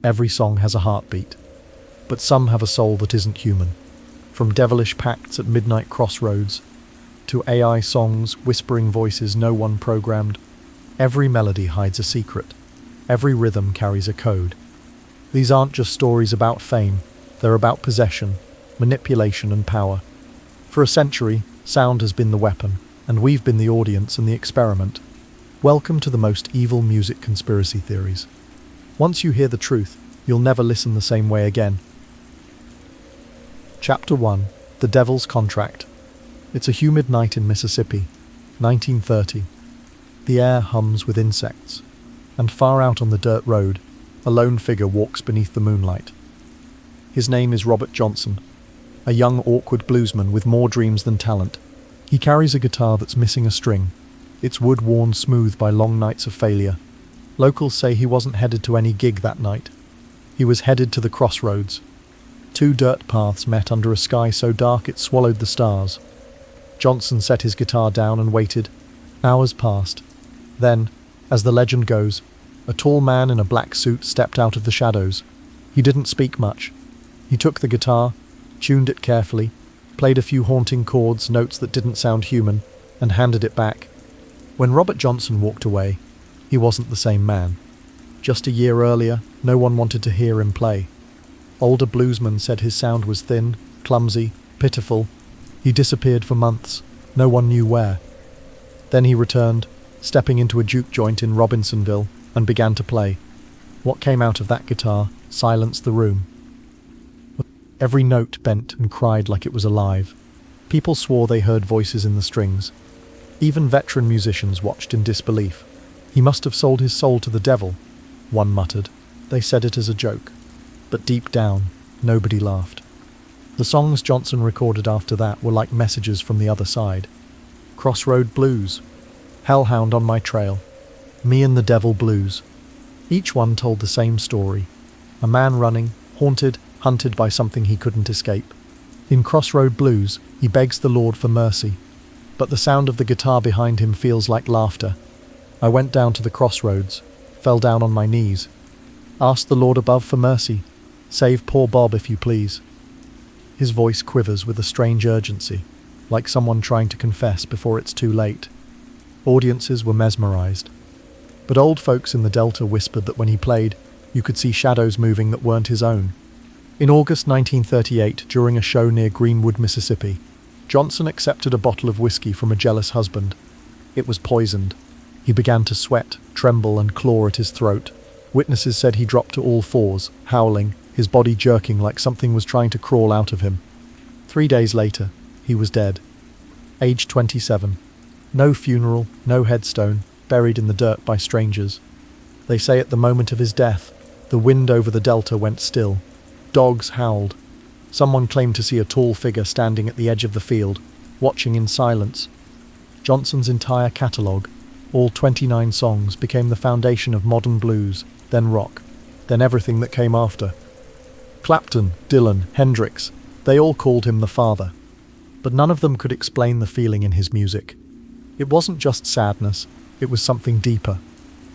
Every song has a heartbeat. But some have a soul that isn't human. From devilish pacts at midnight crossroads, to AI songs, whispering voices no one programmed, every melody hides a secret. Every rhythm carries a code. These aren't just stories about fame, they're about possession, manipulation and power. For a century, sound has been the weapon, and we've been the audience and the experiment. Welcome to the most evil music conspiracy theories. Once you hear the truth, you'll never listen the same way again. Chapter 1. The Devil's Contract. It's a humid night in Mississippi, 1930. The air hums with insects, and far out on the dirt road, a lone figure walks beneath the moonlight. His name is Robert Johnson, a young awkward bluesman with more dreams than talent. He carries a guitar that's missing a string, its wood worn smooth by long nights of failure. Locals say he wasn't headed to any gig that night. He was headed to the Crossroads. Two dirt paths met under a sky so dark it swallowed the stars. Johnson set his guitar down and waited. Hours passed. Then, as the legend goes, a tall man in a black suit stepped out of the shadows. He didn't speak much. He took the guitar, tuned it carefully, played a few haunting chords, notes that didn't sound human, and handed it back. When Robert Johnson walked away, he wasn't the same man. Just a year earlier, no one wanted to hear him play. Older bluesmen said his sound was thin, clumsy, pitiful. He disappeared for months. No one knew where. Then he returned, stepping into a juke joint in Robinsonville, and began to play. What came out of that guitar silenced the room. Every note bent and cried like it was alive. People swore they heard voices in the strings. Even veteran musicians watched in disbelief. He must have sold his soul to the devil, one muttered. They said it as a joke. But deep down, nobody laughed. The songs Johnson recorded after that were like messages from the other side. Crossroad Blues, Hellhound on My Trail, Me and the Devil Blues. Each one told the same story. A man running, haunted, hunted by something he couldn't escape. In Crossroad Blues, he begs the Lord for mercy, but the sound of the guitar behind him feels like laughter. I went down to the crossroads, fell down on my knees, asked the Lord above for mercy. Save poor Bob if you please. His voice quivers with a strange urgency, like someone trying to confess before it's too late. Audiences were mesmerized. But old folks in the Delta whispered that when he played, you could see shadows moving that weren't his own. In August 1938, during a show near Greenwood, Mississippi, Johnson accepted a bottle of whiskey from a jealous husband. It was poisoned. He began to sweat, tremble, and claw at his throat. Witnesses said he dropped to all fours, howling, his body jerking like something was trying to crawl out of him. 3 days later, he was dead. Age 27. No funeral, no headstone, buried in the dirt by strangers. They say at the moment of his death, the wind over the delta went still. Dogs howled. Someone claimed to see a tall figure standing at the edge of the field, watching in silence. Johnson's entire catalogue, all 29 songs, became the foundation of modern blues, then rock, then everything that came after. Clapton, Dylan, Hendrix, they all called him the father. But none of them could explain the feeling in his music. It wasn't just sadness, it was something deeper.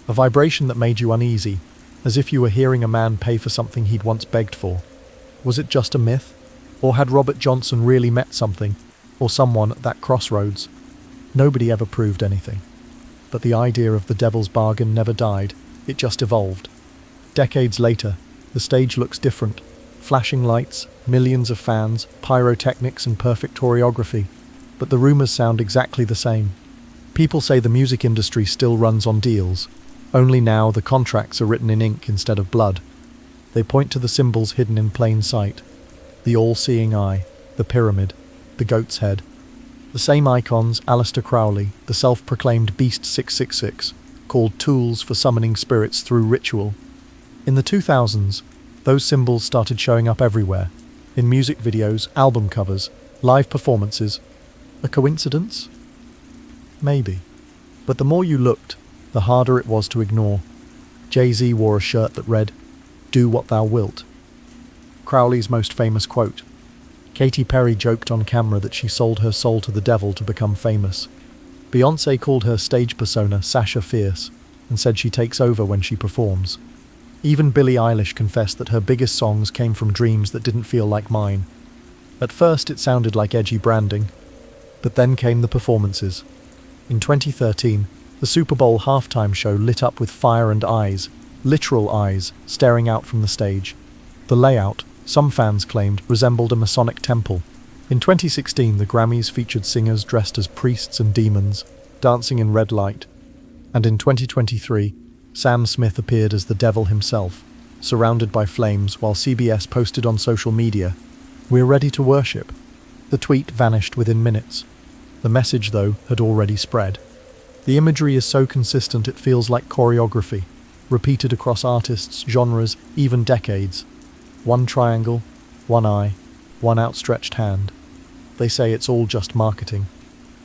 A vibration that made you uneasy, as if you were hearing a man pay for something he'd once begged for. Was it just a myth? Or had Robert Johnson really met something, or someone at that crossroads? Nobody ever proved anything. But the idea of the devil's bargain never died, it just evolved. Decades later, the stage looks different. Flashing lights, millions of fans, pyrotechnics and perfect choreography. But the rumors sound exactly the same. People say the music industry still runs on deals. Only now the contracts are written in ink instead of blood. They point to the symbols hidden in plain sight. The all-seeing eye, the pyramid, the goat's head. The same icons Aleister Crowley, the self-proclaimed Beast 666, called tools for summoning spirits through ritual. In the 2000s, those symbols started showing up everywhere. In music videos, album covers, live performances. A coincidence? Maybe. But the more you looked, the harder it was to ignore. Jay-Z wore a shirt that read, "Do what thou wilt." Crowley's most famous quote. Katy Perry joked on camera that she sold her soul to the devil to become famous. Beyonce called her stage persona Sasha Fierce and said she takes over when she performs. Even Billie Eilish confessed that her biggest songs came from dreams that didn't feel like mine. At first it sounded like edgy branding, but then came the performances. In 2013, the Super Bowl halftime show lit up with fire and eyes, literal eyes, staring out from the stage. The layout, some fans claimed, resembled a Masonic temple. In 2016, the Grammys featured singers dressed as priests and demons, dancing in red light. And in 2023, Sam Smith appeared as the devil himself, surrounded by flames, while CBS posted on social media, "We're ready to worship." The tweet vanished within minutes. The message, though, had already spread. The imagery is so consistent it feels like choreography, repeated across artists, genres, even decades. One triangle, one eye, one outstretched hand. They say it's all just marketing.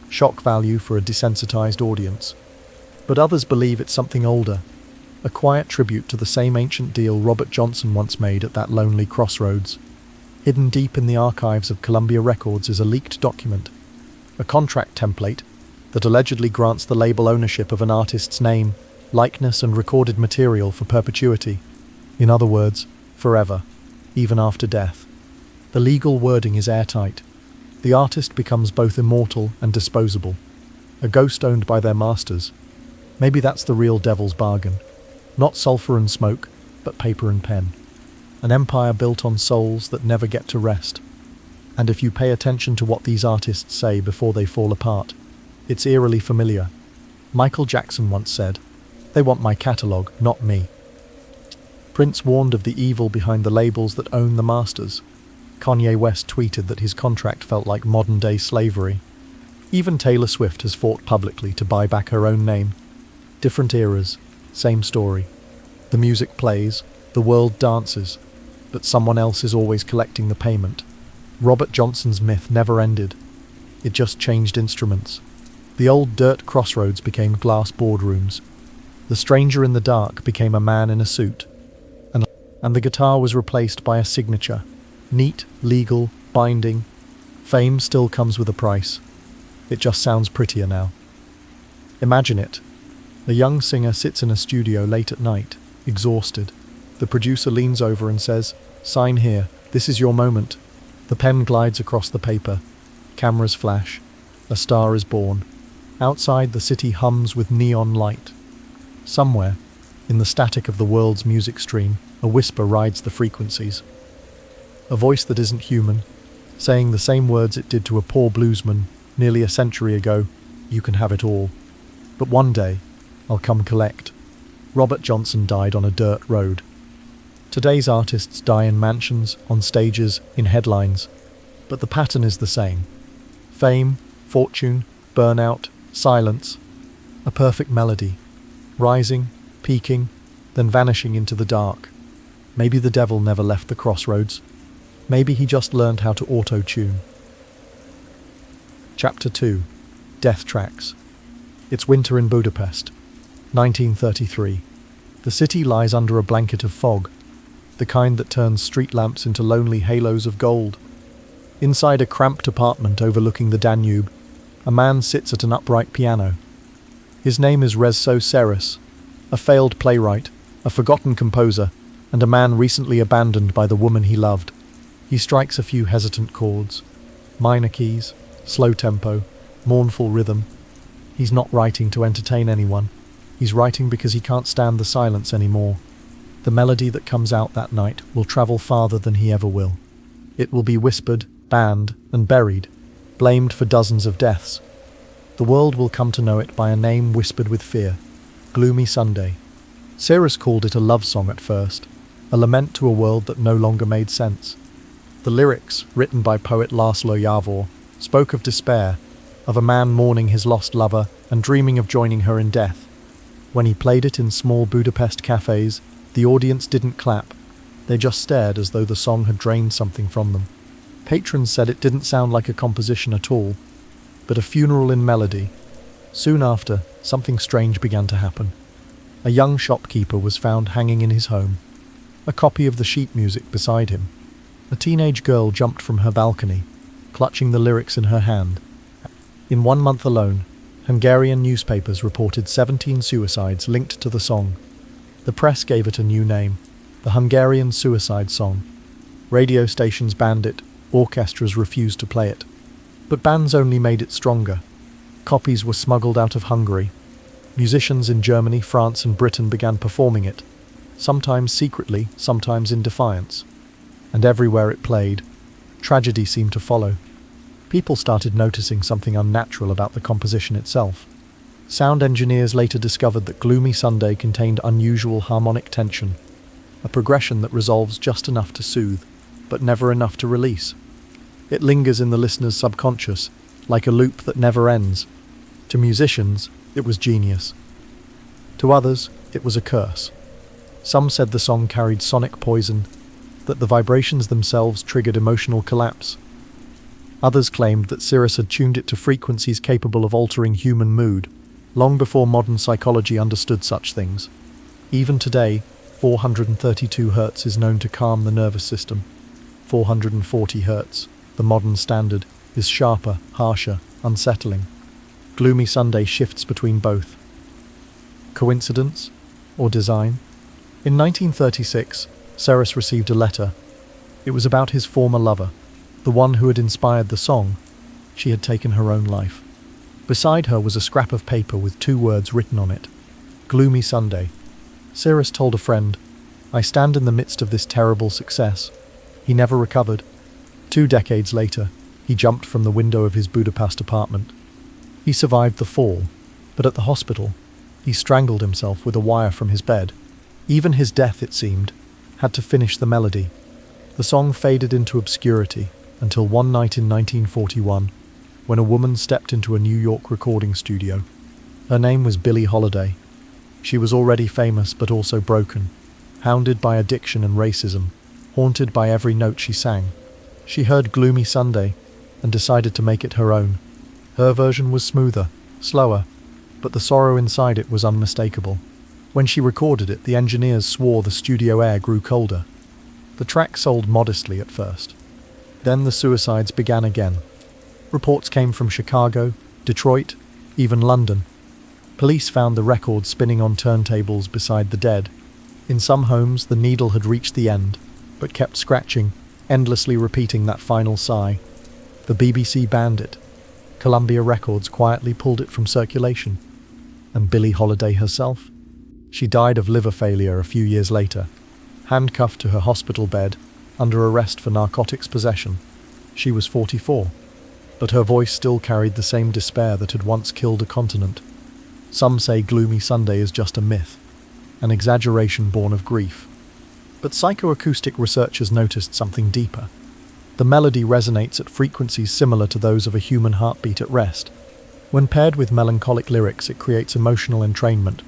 Shock value for a desensitized audience. But others believe it's something older. A quiet tribute to the same ancient deal Robert Johnson once made at that lonely Crossroads. Hidden deep in the archives of Columbia Records is a leaked document, a contract template that allegedly grants the label ownership of an artist's name, likeness and recorded material for perpetuity. In other words, forever, even after death. The legal wording is airtight. The artist becomes both immortal and disposable, a ghost owned by their masters. Maybe that's the real devil's bargain. Not sulfur and smoke, but paper and pen. An empire built on souls that never get to rest. And if you pay attention to what these artists say before they fall apart, it's eerily familiar. Michael Jackson once said, "They want my catalogue, not me." Prince warned of the evil behind the labels that own the masters. Kanye West tweeted that his contract felt like modern-day slavery. Even Taylor Swift has fought publicly to buy back her own name. Different eras, same story. The music plays, the world dances, but someone else is always collecting the payment. Robert Johnson's myth never ended. It just changed instruments. The old dirt Crossroads became glass boardrooms. The stranger in the dark became a man in a suit. And the guitar was replaced by a signature. Neat, legal, binding. Fame still comes with a price. It just sounds prettier now. Imagine it. A young singer sits in a studio late at night, exhausted. The producer leans over and says, "Sign here, this is your moment." The pen glides across the paper. Cameras flash. A star is born. Outside, the city hums with neon light. Somewhere, in the static of the world's music stream, a whisper rides the frequencies. A voice that isn't human, saying the same words it did to a poor bluesman nearly a century ago, "You can have it all. But one day, I'll come collect." Robert Johnson died on a dirt road. Today's artists die in mansions, on stages, in headlines. But the pattern is the same. Fame, fortune, burnout, silence. A perfect melody. Rising, peaking, then vanishing into the dark. Maybe the devil never left the Crossroads. Maybe he just learned how to auto-tune. Chapter 2. Death Tracks. It's winter in Budapest. 1933. The city lies under a blanket of fog, the kind that turns street lamps into lonely halos of gold. Inside a cramped apartment overlooking the Danube, a man sits at an upright piano. His name is Rezo Seris, a failed playwright, a forgotten composer, and a man recently abandoned by the woman he loved. He strikes a few hesitant chords, minor keys, slow tempo, mournful rhythm. He's not writing to entertain anyone. He's writing because he can't stand the silence anymore. The melody that comes out that night will travel farther than he ever will. It will be whispered, banned, and buried, blamed for dozens of deaths. The world will come to know it by a name whispered with fear: Gloomy Sunday. Cyrus called it a love song at first, a lament to a world that no longer made sense. The lyrics, written by poet Laszlo Yavor, spoke of despair, of a man mourning his lost lover and dreaming of joining her in death. When he played it in small Budapest cafes, the audience didn't clap. They just stared as though the song had drained something from them. Patrons said it didn't sound like a composition at all, but a funeral in melody. Soon after, something strange began to happen. A young shopkeeper was found hanging in his home, a copy of the sheet music beside him. A teenage girl jumped from her balcony, clutching the lyrics in her hand. In 1 month alone, Hungarian newspapers reported 17 suicides linked to the song. The press gave it a new name, the Hungarian suicide song. Radio stations banned it, orchestras refused to play it. But bans only made it stronger. Copies were smuggled out of Hungary. Musicians in Germany, France, and Britain began performing it, sometimes secretly, sometimes in defiance. And everywhere it played, tragedy seemed to follow. People started noticing something unnatural about the composition itself. Sound engineers later discovered that Gloomy Sunday contained unusual harmonic tension, a progression that resolves just enough to soothe, but never enough to release. It lingers in the listener's subconscious, like a loop that never ends. To musicians, it was genius. To others, it was a curse. Some said the song carried sonic poison, that the vibrations themselves triggered emotional collapse. Others claimed that Cirrus had tuned it to frequencies capable of altering human mood, long before modern psychology understood such things. Even today, 432 Hz is known to calm the nervous system. 440 Hz, the modern standard, is sharper, harsher, unsettling. Gloomy Sunday shifts between both. Coincidence? Or design? In 1936, Cirrus received a letter. It was about his former lover, the one who had inspired the song. She had taken her own life. Beside her was a scrap of paper with 2 words written on it. Gloomy Sunday. Cirrus told a friend, "I stand in the midst of this terrible success." He never recovered. 2 decades later, he jumped from the window of his Budapest apartment. He survived the fall, but at the hospital, he strangled himself with a wire from his bed. Even his death, it seemed, had to finish the melody. The song faded into obscurity until one night in 1941, when a woman stepped into a New York recording studio. Her name was Billie Holiday. She was already famous but also broken, hounded by addiction and racism, haunted by every note she sang. She heard Gloomy Sunday and decided to make it her own. Her version was smoother, slower, but the sorrow inside it was unmistakable. When she recorded it, the engineers swore the studio air grew colder. The track sold modestly at first. Then the suicides began again. Reports came from Chicago, Detroit, even London. Police found the record spinning on turntables beside the dead. In some homes, the needle had reached the end, but kept scratching, endlessly repeating that final sigh. The BBC banned it. Columbia Records quietly pulled it from circulation. And Billie Holiday herself? She died of liver failure a few years later, handcuffed to her hospital bed, under arrest for narcotics possession. She was 44, but her voice still carried the same despair that had once killed a continent. Some say Gloomy Sunday is just a myth, an exaggeration born of grief. But psychoacoustic researchers noticed something deeper. The melody resonates at frequencies similar to those of a human heartbeat at rest. When paired with melancholic lyrics, it creates emotional entrainment.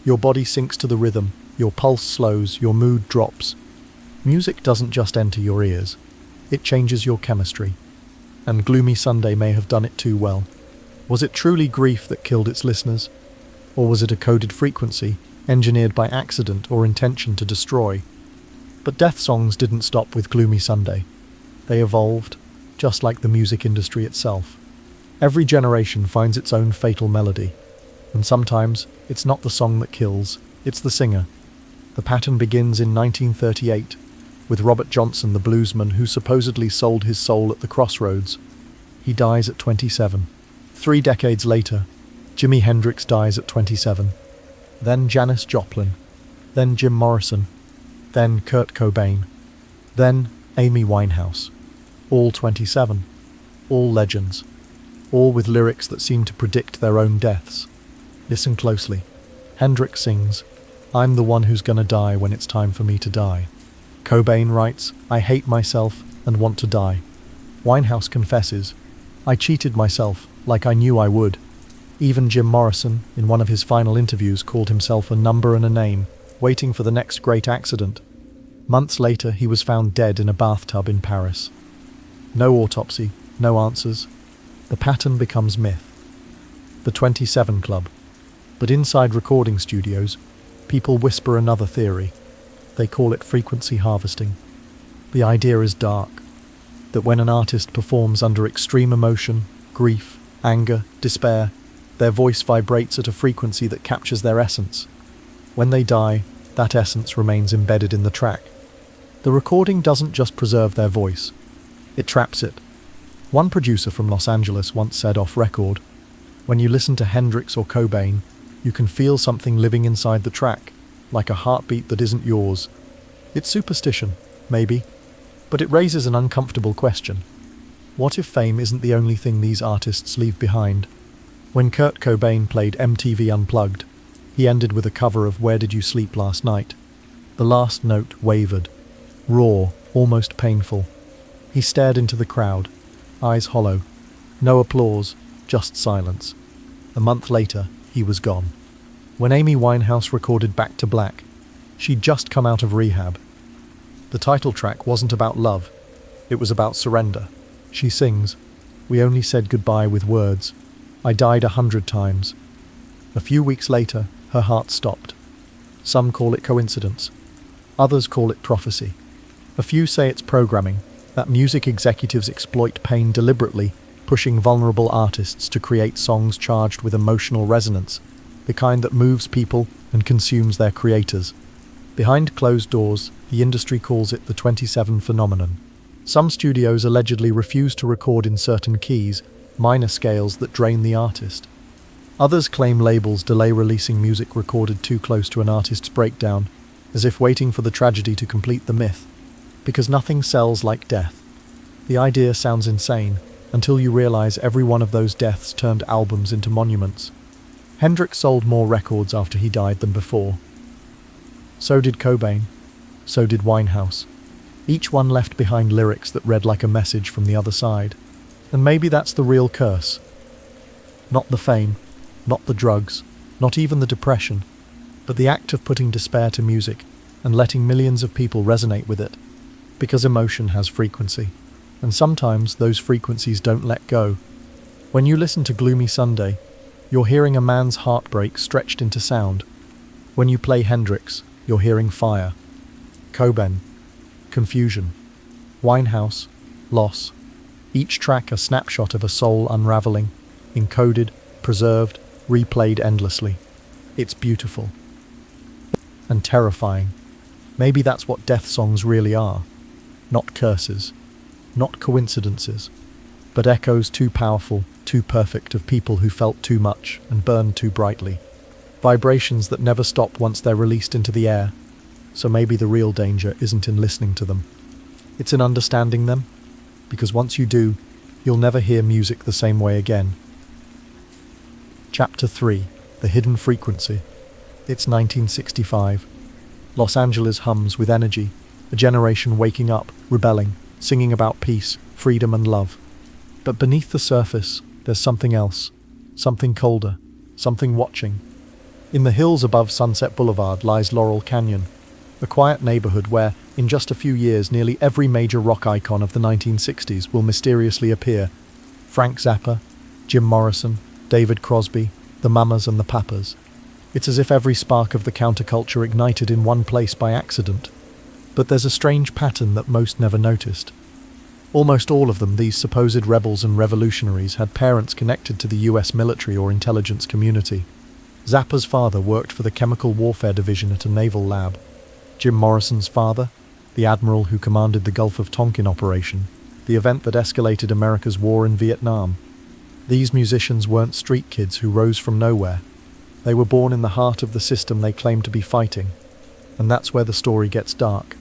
Your body sinks to the rhythm, your pulse slows, your mood drops. Music doesn't just enter your ears, it changes your chemistry. And Gloomy Sunday may have done it too well. Was it truly grief that killed its listeners? Or was it a coded frequency, engineered by accident or intention to destroy? But death songs didn't stop with Gloomy Sunday. They evolved, just like the music industry itself. Every generation finds its own fatal melody. And sometimes, it's not the song that kills, it's the singer. The pattern begins in 1938, with Robert Johnson, the bluesman who supposedly sold his soul at the Crossroads. He dies at 27. 3 decades later, Jimi Hendrix dies at 27. Then Janis Joplin. Then Jim Morrison. Then Kurt Cobain. Then Amy Winehouse. All 27. All legends. All with lyrics that seem to predict their own deaths. Listen closely. Hendrix sings, "I'm the one who's gonna die when it's time for me to die." Cobain writes, "I hate myself and want to die." Winehouse confesses, "I cheated myself like I knew I would." Even Jim Morrison, in one of his final interviews, called himself a number and a name, waiting for the next great accident. Months later, he was found dead in a bathtub in Paris. No autopsy, no answers. The pattern becomes myth. The 27 Club. But inside recording studios, people whisper another theory. They call it frequency harvesting. The idea is dark, that when an artist performs under extreme emotion, grief, anger, despair, their voice vibrates at a frequency that captures their essence. When they die, that essence remains embedded in the track. The recording doesn't just preserve their voice, it traps it. One producer from Los Angeles once said off record, "When you listen to Hendrix or Cobain, you can feel something living inside the track, like a heartbeat that isn't yours." It's superstition, maybe, but it raises an uncomfortable question. What if fame isn't the only thing these artists leave behind? When Kurt Cobain played MTV Unplugged, he ended with a cover of Where Did You Sleep Last Night? The last note wavered, raw, almost painful. He stared into the crowd, eyes hollow. No applause, just silence. A month later, he was gone. When Amy Winehouse recorded Back to Black, she'd just come out of rehab. The title track wasn't about love, it was about surrender. She sings, "We only said goodbye with words. I died 100 times." A few weeks later, her heart stopped. Some call it coincidence. Others call it prophecy. A few say it's programming, that music executives exploit pain deliberately, pushing vulnerable artists to create songs charged with emotional resonance, the kind that moves people and consumes their creators. Behind closed doors, the industry calls it the 27 phenomenon. Some studios allegedly refuse to record in certain keys, minor scales that drain the artist. Others claim labels delay releasing music recorded too close to an artist's breakdown, as if waiting for the tragedy to complete the myth. Because nothing sells like death. The idea sounds insane, until you realize every one of those deaths turned albums into monuments. Hendrix sold more records after he died than before. So did Cobain. So did Winehouse. Each one left behind lyrics that read like a message from the other side. And maybe that's the real curse. Not the fame, not the drugs, not even the depression, but the act of putting despair to music and letting millions of people resonate with it. Because emotion has frequency, and sometimes those frequencies don't let go. When you listen to Gloomy Sunday, you're hearing a man's heartbreak stretched into sound. When you play Hendrix, you're hearing fire. Cobain, confusion. Winehouse, loss. Each track a snapshot of a soul unraveling, encoded, preserved, replayed endlessly. It's beautiful. And terrifying. Maybe that's what death songs really are. Not curses, not coincidences, but echoes too powerful, too perfect of people who felt too much and burned too brightly. Vibrations that never stop once they're released into the air. So maybe the real danger isn't in listening to them. It's in understanding them, because once you do, you'll never hear music the same way again. Chapter 3. The Hidden Frequency. It's 1965. Los Angeles hums with energy, a generation waking up, rebelling, singing about peace, freedom and love. But beneath the surface, there's something else, something colder, something watching. In the hills above Sunset Boulevard lies Laurel Canyon, a quiet neighborhood where, in just a few years, nearly every major rock icon of the 1960s will mysteriously appear. Frank Zappa, Jim Morrison, David Crosby, the Mamas and the Papas. It's as if every spark of the counterculture ignited in one place by accident. But there's a strange pattern that most never noticed. Almost all of them, these supposed rebels and revolutionaries, had parents connected to the US military or intelligence community. Zappa's father worked for the Chemical Warfare Division at a naval lab. Jim Morrison's father, the admiral who commanded the Gulf of Tonkin operation, the event that escalated America's war in Vietnam. These musicians weren't street kids who rose from nowhere. They were born in the heart of the system they claimed to be fighting. And that's where the story gets dark.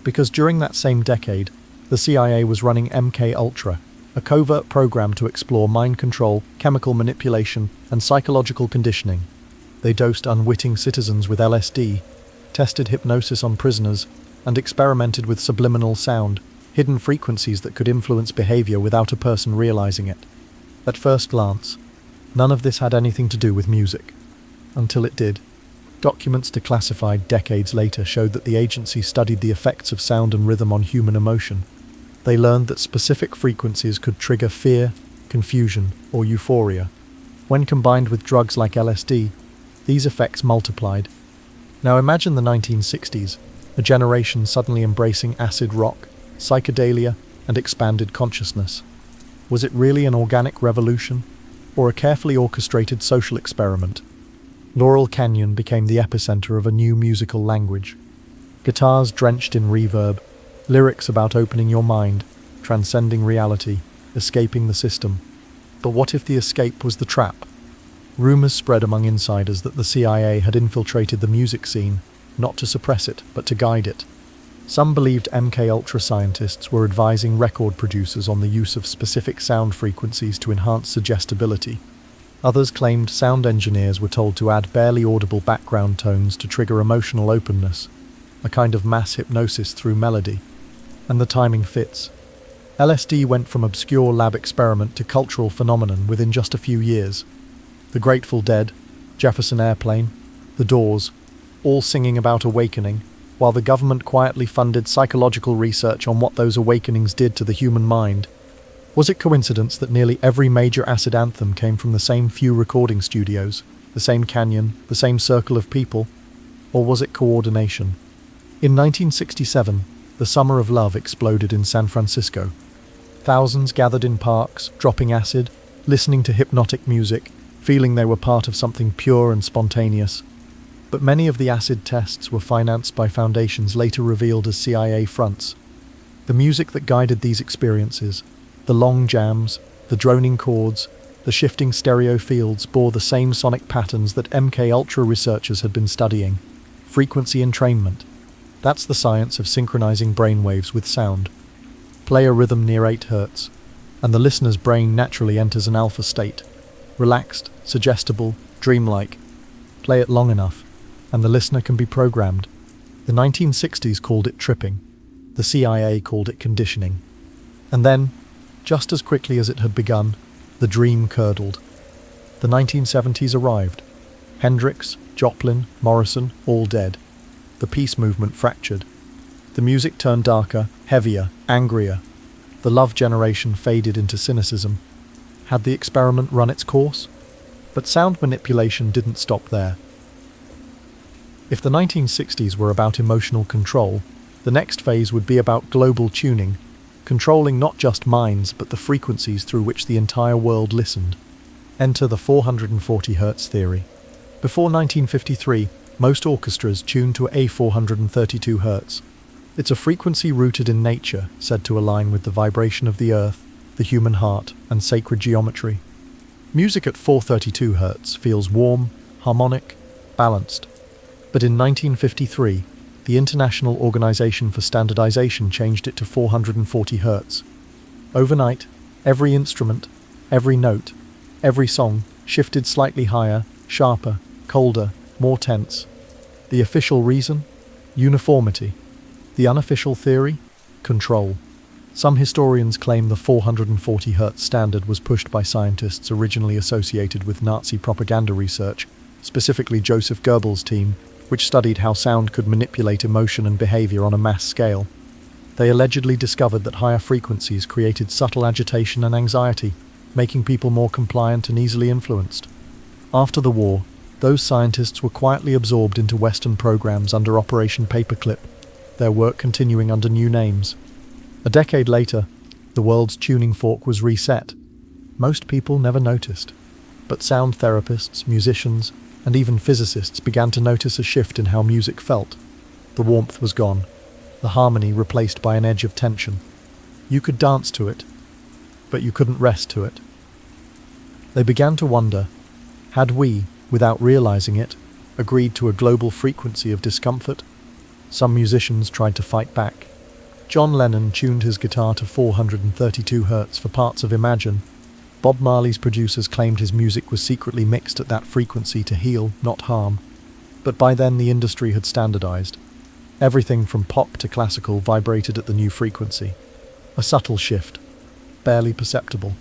Because during that same decade, the CIA was running MK Ultra, a covert program to explore mind control, chemical manipulation, and psychological conditioning. They dosed unwitting citizens with LSD, tested hypnosis on prisoners, and experimented with subliminal sound, hidden frequencies that could influence behavior without a person realizing it. At first glance, none of this had anything to do with music. Until it did. Documents declassified decades later showed that the agency studied the effects of sound and rhythm on human emotion. They learned that specific frequencies could trigger fear, confusion, or euphoria. When combined with drugs like LSD, these effects multiplied. Now imagine the 1960s, a generation suddenly embracing acid rock, psychedelia, and expanded consciousness. Was it really an organic revolution, or a carefully orchestrated social experiment? Laurel Canyon became the epicenter of a new musical language. Guitars drenched in reverb, lyrics about opening your mind, transcending reality, escaping the system. But what if the escape was the trap? Rumors spread among insiders that the CIA had infiltrated the music scene, not to suppress it, but to guide it. Some believed MKUltra scientists were advising record producers on the use of specific sound frequencies to enhance suggestibility. Others claimed sound engineers were told to add barely audible background tones to trigger emotional openness, a kind of mass hypnosis through melody. And the timing fits. LSD went from obscure lab experiment to cultural phenomenon within just a few years. The Grateful Dead, Jefferson Airplane, The Doors, all singing about awakening, while the government quietly funded psychological research on what those awakenings did to the human mind. Was it coincidence that nearly every major acid anthem came from the same few recording studios, the same canyon, the same circle of people? Or was it coordination? In 1967, the Summer of Love exploded in San Francisco. Thousands gathered in parks, dropping acid, listening to hypnotic music, feeling they were part of something pure and spontaneous. But many of the acid tests were financed by foundations later revealed as CIA fronts. The music that guided these experiences, the long jams, the droning chords, the shifting stereo fields bore the same sonic patterns that MKUltra researchers had been studying. Frequency entrainment. That's the science of synchronizing brainwaves with sound. Play a rhythm near 8 Hz, and the listener's brain naturally enters an alpha state. Relaxed, suggestible, dreamlike. Play it long enough, and the listener can be programmed. The 1960s called it tripping. The CIA called it conditioning. And then, just as quickly as it had begun, the dream curdled. The 1970s arrived. Hendrix, Joplin, Morrison, all dead. The peace movement fractured. The music turned darker, heavier, angrier. The love generation faded into cynicism. Had the experiment run its course? But sound manipulation didn't stop there. If the 1960s were about emotional control, the next phase would be about global tuning, controlling not just minds but the frequencies through which the entire world listened. Enter the 440 Hz theory. Before 1953, most orchestras tuned to a 432 Hz. It's a frequency rooted in nature, said to align with the vibration of the earth, the human heart, and sacred geometry. Music at 432 Hz feels warm, harmonic, balanced. But in 1953, the International Organization for Standardization changed it to 440 Hz. Overnight, every instrument, every note, every song shifted slightly higher, sharper, colder, more tense. The official reason? Uniformity. The unofficial theory? Control. Some historians claim the 440 Hz standard was pushed by scientists originally associated with Nazi propaganda research, specifically Joseph Goebbels' team, which studied how sound could manipulate emotion and behavior on a mass scale. They allegedly discovered that higher frequencies created subtle agitation and anxiety, making people more compliant and easily influenced. After the war, those scientists were quietly absorbed into Western programs under Operation Paperclip, their work continuing under new names. A decade later, the world's tuning fork was reset. Most people never noticed, but sound therapists, musicians, and even physicists began to notice a shift in how music felt. The warmth was gone, the harmony replaced by an edge of tension. You could dance to it, but you couldn't rest to it. They began to wonder, had we, without realizing it, agreed to a global frequency of discomfort? Some musicians tried to fight back. John Lennon tuned his guitar to 432 Hz for parts of Imagine. Bob Marley's producers claimed his music was secretly mixed at that frequency to heal, not harm. But by then the industry had standardized. Everything from pop to classical vibrated at the new frequency. A subtle shift, barely perceptible,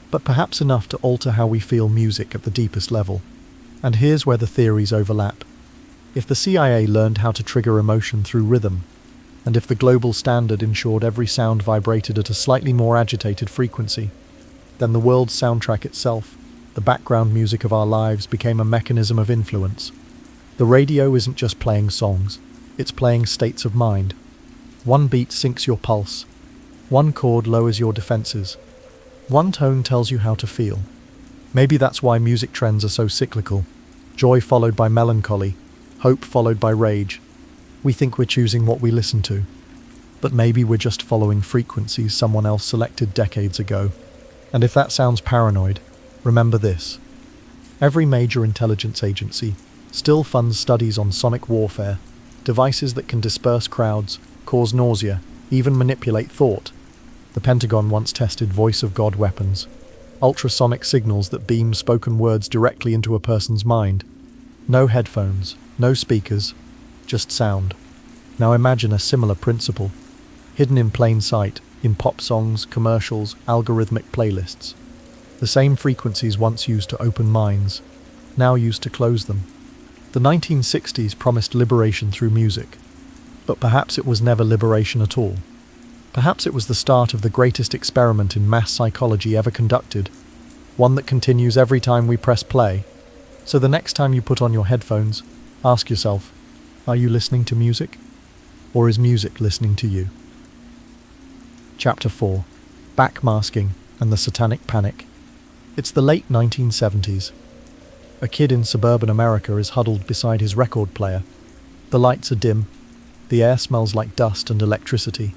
but perhaps enough to alter how we feel music at the deepest level. And here's where the theories overlap. If the CIA learned how to trigger emotion through rhythm, and if the global standard ensured every sound vibrated at a slightly more agitated frequency, then the world's soundtrack itself, the background music of our lives, became a mechanism of influence. The radio isn't just playing songs, it's playing states of mind. One beat syncs your pulse, one chord lowers your defenses, one tone tells you how to feel. Maybe that's why music trends are so cyclical. joy followed by melancholy, hope followed by rage. We think we're choosing what we listen to, but maybe we're just following frequencies someone else selected decades ago. And if that sounds paranoid, remember this. Every major intelligence agency still funds studies on sonic warfare, devices that can disperse crowds, cause nausea, even manipulate thought. The Pentagon once tested voice-of-God weapons, ultrasonic signals that beam spoken words directly into a person's mind. No headphones, no speakers, just sound. Now imagine a similar principle, hidden in plain sight, in pop songs, commercials, algorithmic playlists. The same frequencies once used to open minds, now used to close them. The 1960s promised liberation through music, but perhaps it was never liberation at all. Perhaps it was the start of the greatest experiment in mass psychology ever conducted, one that continues every time we press play. So the next time you put on your headphones, ask yourself, are you listening to music? Or is music listening to you? Chapter 4. Backmasking and the Satanic Panic. It's the late 1970s. A kid in suburban America is huddled beside his record player. The lights are dim. The air smells like dust and electricity.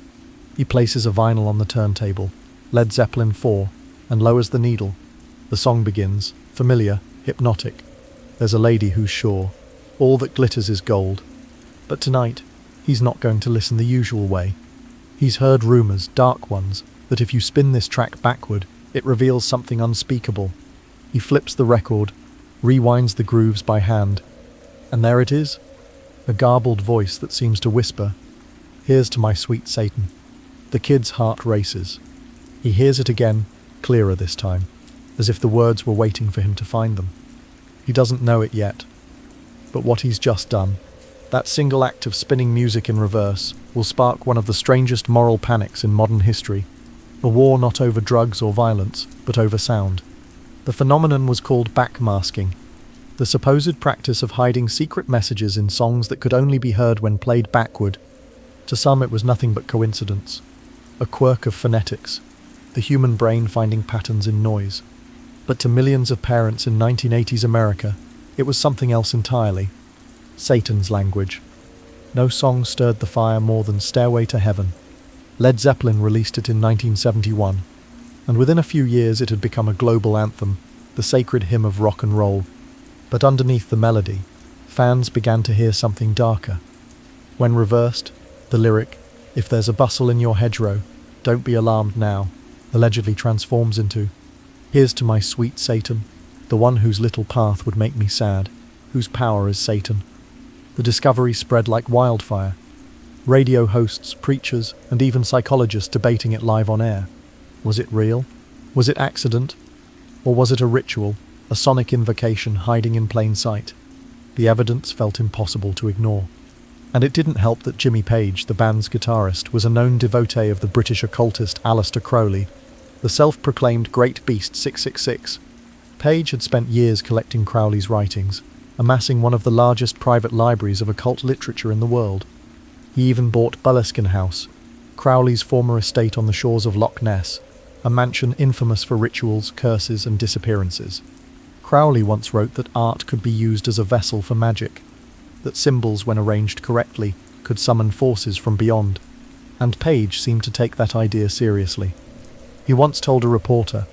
He places a vinyl on the turntable, Led Zeppelin 4, and lowers the needle. The song begins, familiar, hypnotic. There's a lady who's sure. All that glitters is gold. But tonight, he's not going to listen the usual way. He's heard rumors, dark ones, that if you spin this track backward, it reveals something unspeakable. He flips the record, rewinds the grooves by hand, and there it is, a garbled voice that seems to whisper, "Here's to my sweet Satan." The kid's heart races. He hears it again, clearer this time, as if the words were waiting for him to find them. He doesn't know it yet, but what he's just done, that single act of spinning music in reverse, will spark one of the strangest moral panics in modern history, a war not over drugs or violence, but over sound. The phenomenon was called backmasking, the supposed practice of hiding secret messages in songs that could only be heard when played backward. To some it was nothing but coincidence, a quirk of phonetics, the human brain finding patterns in noise. But to millions of parents in 1980s America, it was something else entirely. Satan's language. No song stirred the fire more than Stairway to Heaven. Led Zeppelin released it in 1971, and within a few years it had become a global anthem, the sacred hymn of rock and roll. But underneath the melody, fans began to hear something darker. When reversed, the lyric, "If there's a bustle in your hedgerow, don't be alarmed now," allegedly transforms into, "Here's to my sweet Satan, the one whose little path would make me sad, whose power is Satan." The discovery spread like wildfire. Radio hosts, preachers, and even psychologists debating it live on air. Was it real? Was it accident? Or was it a ritual, a sonic invocation hiding in plain sight? The evidence felt impossible to ignore. And it didn't help that Jimmy Page, the band's guitarist, was a known devotee of the British occultist Aleister Crowley, the self-proclaimed Great Beast 666. Page had spent years collecting Crowley's writings, amassing one of the largest private libraries of occult literature in the world. He even bought Bulliskin House, Crowley's former estate on the shores of Loch Ness, a mansion infamous for rituals, curses, and disappearances. Crowley once wrote that art could be used as a vessel for magic, that symbols, when arranged correctly, could summon forces from beyond, and Page seemed to take that idea seriously. He once told a reporter,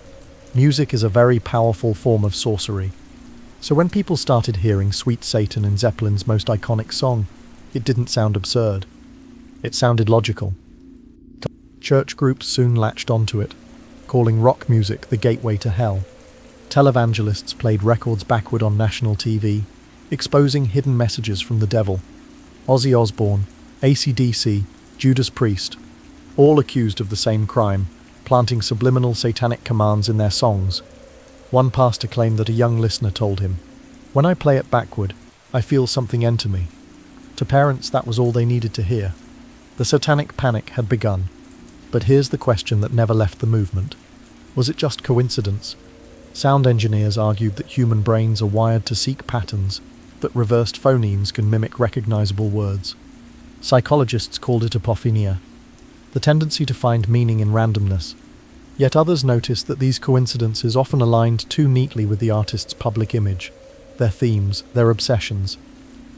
"Music is a very powerful form of sorcery." So when people started hearing Sweet Satan in Zeppelin's most iconic song, it didn't sound absurd. It sounded logical. Church groups soon latched onto it, calling rock music the gateway to hell. Televangelists played records backward on national TV, exposing hidden messages from the devil. Ozzy Osbourne, AC/DC, Judas Priest, all accused of the same crime, planting subliminal satanic commands in their songs. One pastor claimed that a young listener told him, "When I play it backward, I feel something enter me." To parents, that was all they needed to hear. The satanic panic had begun. But here's the question that never left the movement. Was it just coincidence? Sound engineers argued that human brains are wired to seek patterns, that reversed phonemes can mimic recognizable words. Psychologists called it apophenia, the tendency to find meaning in randomness. Yet others noticed that these coincidences often aligned too neatly with the artist's public image. their themes, their obsessions.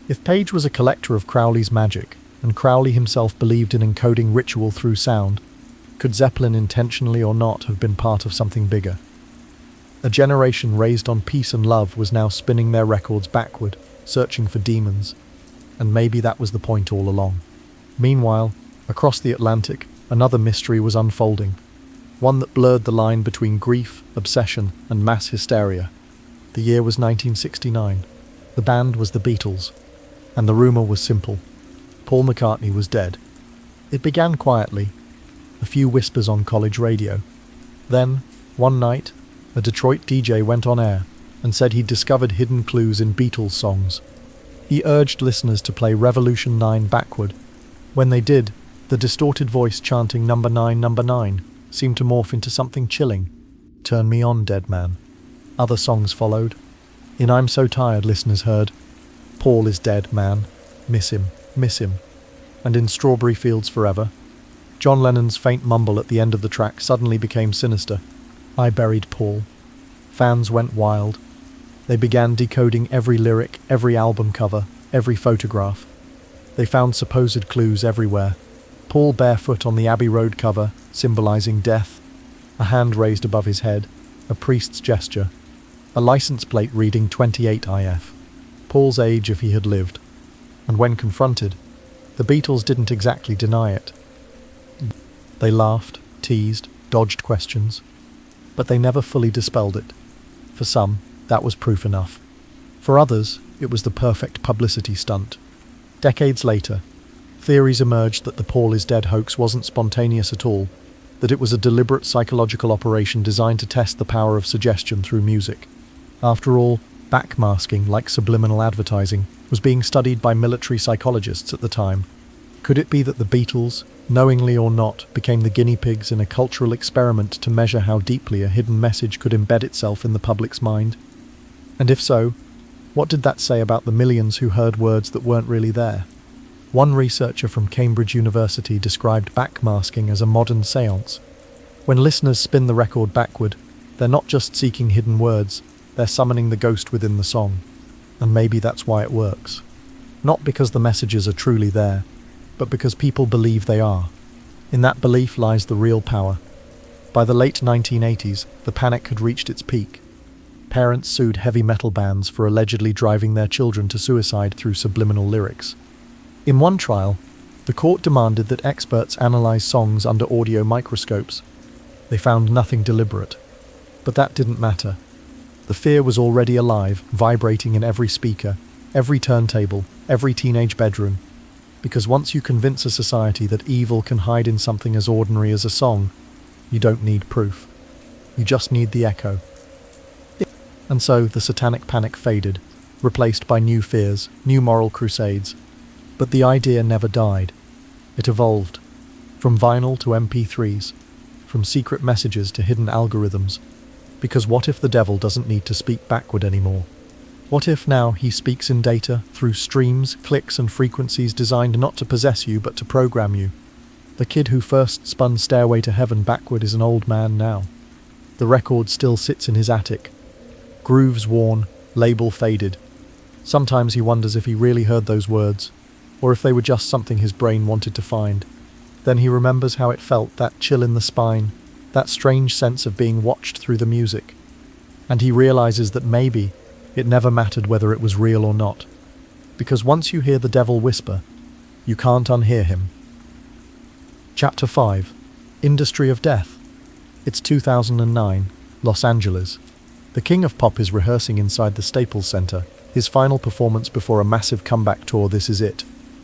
If Page was a collector of Crowley's magic, and Crowley himself believed in encoding ritual through sound, could Zeppelin, intentionally or not, have been part of something bigger? A generation raised on peace and love was now spinning their records backward, searching for demons. And maybe that was the point all along. Meanwhile, across the Atlantic, another mystery was unfolding. One that blurred the line between grief, obsession, and mass hysteria. The year was 1969. The band was the Beatles. And the rumor was simple. Paul McCartney was dead. It began quietly. A few whispers on college radio. Then, one night, a Detroit DJ went on air and said he'd discovered hidden clues in Beatles songs. He urged listeners to play Revolution 9 backward. When they did, the distorted voice chanting Number 9, Number 9 seemed to morph into something chilling. Turn Me On, Dead Man. Other songs followed. In I'm So Tired, listeners heard, Paul is dead, man. Miss him, miss him. And in Strawberry Fields Forever, John Lennon's faint mumble at the end of the track suddenly became sinister. I buried Paul. Fans went wild. They began decoding every lyric, every album cover, every photograph. They found supposed clues everywhere. Paul barefoot on the Abbey Road cover, symbolizing death. A hand raised above his head, a priest's gesture. A license plate reading 28 IF. Paul's age if he had lived. And when confronted, the Beatles didn't exactly deny it. They laughed, teased, dodged questions. But they never fully dispelled it. For some, that was proof enough. For others, it was the perfect publicity stunt. Decades later, theories emerged that the Paul is dead hoax wasn't spontaneous at all, that it was a deliberate psychological operation designed to test the power of suggestion through music. After all, backmasking, like subliminal advertising, was being studied by military psychologists at the time. Could it be that the Beatles, knowingly or not, became the guinea pigs in a cultural experiment to measure how deeply a hidden message could embed itself in the public's mind? And if so, what did that say about the millions who heard words that weren't really there? One researcher from Cambridge University described backmasking as a modern séance. When listeners spin the record backward, they're not just seeking hidden words, they're summoning the ghost within the song. And maybe that's why it works. Not because the messages are truly there, but because people believe they are. In that belief lies the real power. By the late 1980s, the panic had reached its peak. Parents sued heavy metal bands for allegedly driving their children to suicide through subliminal lyrics. In one trial, the court demanded that experts analyze songs under audio microscopes. They found nothing deliberate. But that didn't matter. The fear was already alive, vibrating in every speaker, every turntable, every teenage bedroom. Because once you convince a society that evil can hide in something as ordinary as a song, you don't need proof. You just need the echo. And so the satanic panic faded, replaced by new fears, new moral crusades. But the idea never died. It evolved. From vinyl to MP3s, from secret messages to hidden algorithms. Because what if the devil doesn't need to speak backward anymore? What if now he speaks in data, through streams, clicks and frequencies designed not to possess you but to program you? The kid who first spun Stairway to Heaven backward is an old man now. The record still sits in his attic. Grooves worn, label faded. Sometimes he wonders if he really heard those words, or if they were just something his brain wanted to find. Then he remembers how it felt, that chill in the spine, that strange sense of being watched through the music. And he realizes that maybe it never mattered whether it was real or not. Because once you hear the devil whisper, you can't unhear him. Chapter 5. Industry of Death. It's 2009, Los Angeles. The king of pop is rehearsing inside the Staples Center, his final performance before a massive comeback tour. This is it.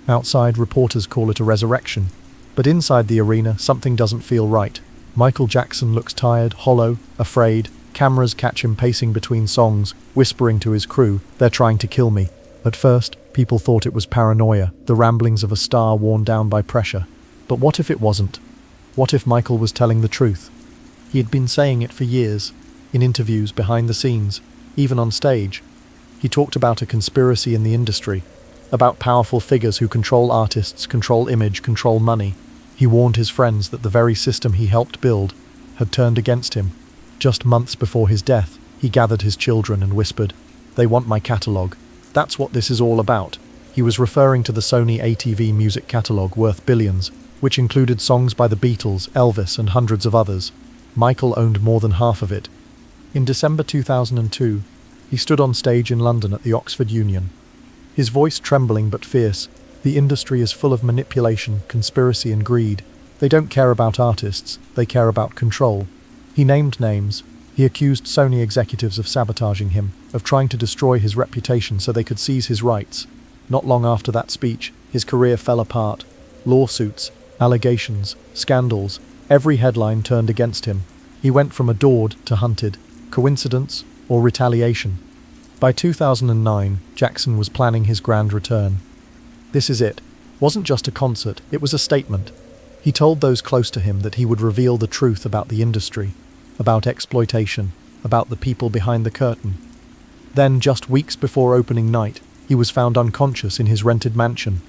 Outside, reporters call it a resurrection. But inside the arena, something doesn't feel right. Michael Jackson looks tired, hollow, afraid. Cameras catch him pacing between songs, whispering to his crew, "They're trying to kill me." At first, people thought it was paranoia, the ramblings of a star worn down by pressure. But what if it wasn't? What if Michael was telling the truth? He had been saying it for years, in interviews, behind the scenes, even on stage. He talked about a conspiracy in the industry, about powerful figures who control artists, control image, control money. He warned his friends that the very system he helped build had turned against him. Just months before his death, he gathered his children and whispered, They want my catalogue. That's what this is all about. He was referring to the Sony ATV music catalogue worth billions, which included songs by the Beatles, Elvis, and hundreds of others. Michael owned more than half of it. In December 2002, he stood on stage in London at the Oxford Union. His voice trembling but fierce. The industry is full of manipulation, conspiracy, and greed. They don't care about artists, they care about control. He named names. He accused Sony executives of sabotaging him, of trying to destroy his reputation so they could seize his rights. Not long after that speech, his career fell apart. Lawsuits, allegations, scandals, every headline turned against him. He went from adored to hunted. Coincidence or retaliation? By 2009, Jackson was planning his grand return. This Is It wasn't just a concert, it was a statement. He told those close to him that he would reveal the truth about the industry, about exploitation, about the people behind the curtain. Then, just weeks before opening night, he was found unconscious in his rented mansion.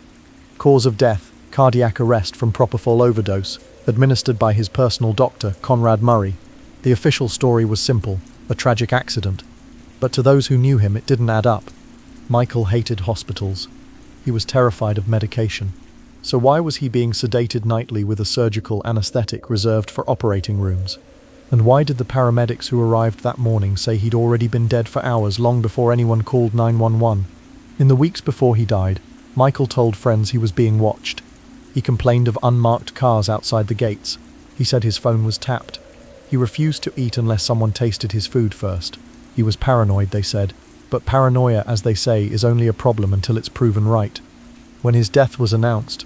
Cause of death, cardiac arrest from propofol overdose, administered by his personal doctor, Conrad Murray. The official story was simple, a tragic accident. But to those who knew him, it didn't add up. Michael hated hospitals. He was terrified of medication. So why was he being sedated nightly with a surgical anesthetic reserved for operating rooms? And why did the paramedics who arrived that morning say he'd already been dead for hours long before anyone called 911? In the weeks before he died, Michael told friends he was being watched. He complained of unmarked cars outside the gates. He said his phone was tapped. He refused to eat unless someone tasted his food first. He was paranoid, they said. But paranoia, as they say, is only a problem until it's proven right. When his death was announced,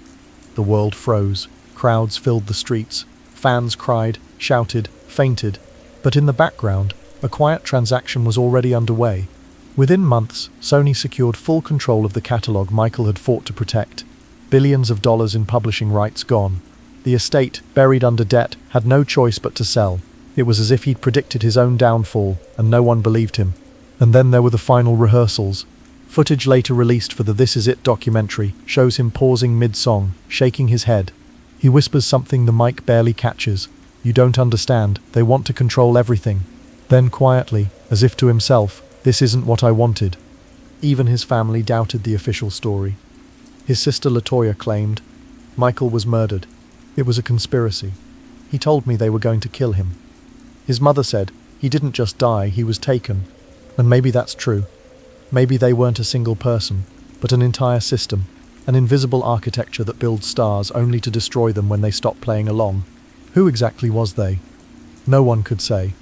the world froze. Crowds filled the streets. Fans cried, shouted, fainted. But in the background, a quiet transaction was already underway. Within months, Sony secured full control of the catalogue Michael had fought to protect. Billions of dollars in publishing rights gone. The estate, buried under debt, had no choice but to sell. It was as if he'd predicted his own downfall, and no one believed him. And then there were the final rehearsals. Footage later released for the This Is It documentary shows him pausing mid-song, shaking his head. He whispers something the mic barely catches. You don't understand, they want to control everything. Then quietly, as if to himself, this isn't what I wanted. Even his family doubted the official story. His sister Latoya claimed, Michael was murdered. It was a conspiracy. He told me they were going to kill him. His mother said, he didn't just die, he was taken. And maybe that's true. Maybe they weren't a single person, but an entire system, an invisible architecture that builds stars only to destroy them when they stop playing along. Who exactly was they? No one could say.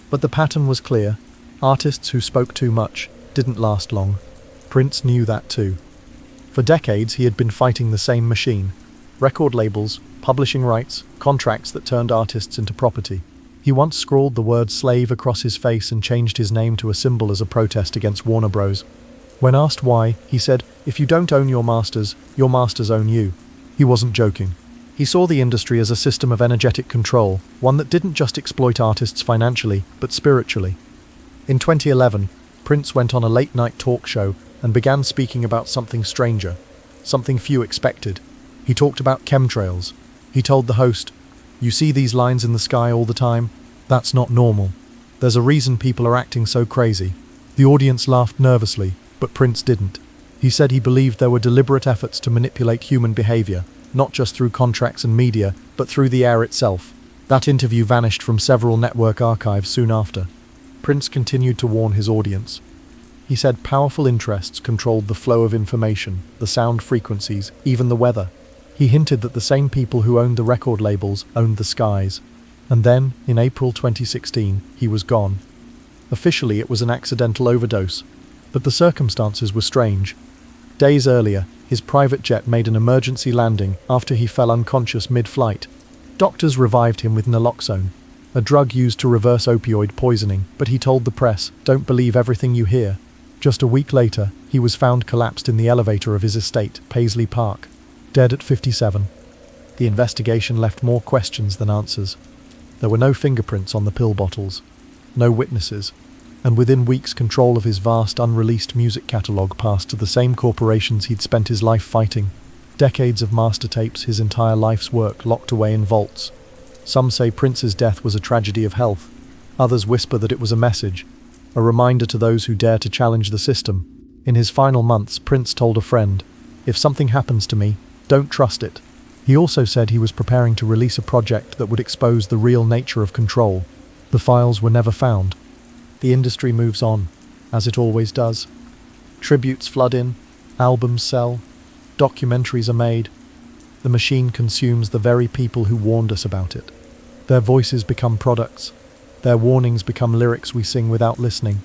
But the pattern was clear. Artists who spoke too much didn't last long. Prince knew that too. For decades he had been fighting the same machine. Record labels, publishing rights, contracts that turned artists into property. He once scrawled the word slave across his face and changed his name to a symbol as a protest against Warner Bros. When asked why, he said, if you don't own your masters own you. He wasn't joking. He saw the industry as a system of energetic control, one that didn't just exploit artists financially, but spiritually. In 2011, Prince went on a late-night talk show and began speaking about something stranger, something few expected. He talked about chemtrails. He told the host, you see these lines in the sky all the time? That's not normal. There's a reason people are acting so crazy. The audience laughed nervously, but Prince didn't. He said he believed there were deliberate efforts to manipulate human behavior, not just through contracts and media, but through the air itself. That interview vanished from several network archives soon after. Prince continued to warn his audience. He said powerful interests controlled the flow of information, the sound frequencies, even the weather. He hinted that the same people who owned the record labels owned the skies. And then, in April 2016, he was gone. Officially, it was an accidental overdose, but the circumstances were strange. Days earlier, his private jet made an emergency landing after he fell unconscious mid-flight. Doctors revived him with naloxone, a drug used to reverse opioid poisoning, but he told the press, don't believe everything you hear. Just a week later, he was found collapsed in the elevator of his estate, Paisley Park, dead at 57. The investigation left more questions than answers. There were no fingerprints on the pill bottles, no witnesses, and within weeks control of his vast unreleased music catalogue passed to the same corporations he'd spent his life fighting. Decades of master tapes, his entire life's work locked away in vaults. Some say Prince's death was a tragedy of health. Others whisper that it was a message. a reminder to those who dare to challenge the system. In his final months, Prince told a friend, "If something happens to me, don't trust it." He also said he was preparing to release a project that would expose the real nature of control. The files were never found. The industry moves on, as it always does. Tributes flood in, albums sell, documentaries are made. The machine consumes the very people who warned us about it. Their voices become products. Their warnings become lyrics we sing without listening.